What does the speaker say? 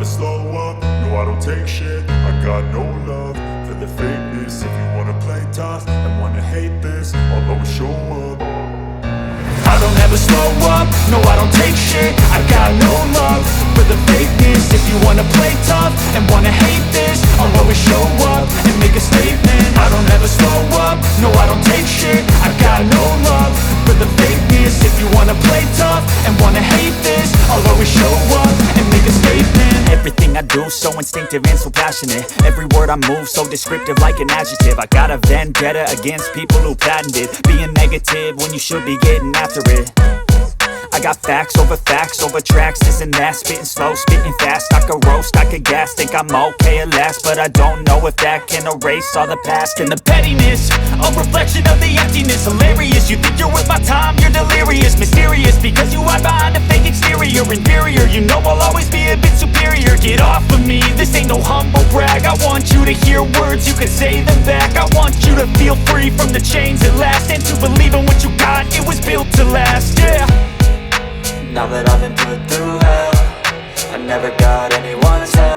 slow up, no I don't take shit. I got no love for the fakeness. If you wanna play tough and wanna hate this, I'll always show up. I don't ever slow up, no I don't take shit. I got no love for the fakeness. If you wanna play tough and wanna hate this, I'll always show up and make a statement. I don't ever slow up, no I don't take shit. I got no love for the fakeness. If you wanna play tough and wanna hate this, I'll always show up and make a statement. Everything I do so instinctive and so passionate. Every word I move so descriptive like an adjective. I got a vendetta against people who patented being negative when you should be getting after it. I got facts over tracks, this and that. Spitting slow, spitting fast. I could roast, I could gas. Think I'm okay at last, but I don't know if that can erase all the past. And the pettiness, a reflection of the emptiness. Hilarious, you think you're worth my time, you're delirious. Mysterious, because you hide behind a fake exterior. Inferior, you know I'll always be a bit superior. Get off of me, this ain't no humble brag. I want you to hear words, you can say them back. I want you to feel free from the chains at last, and to believe in what you got, it was built to last, yeah. Now that I've been put through hell, I never got anyone's help.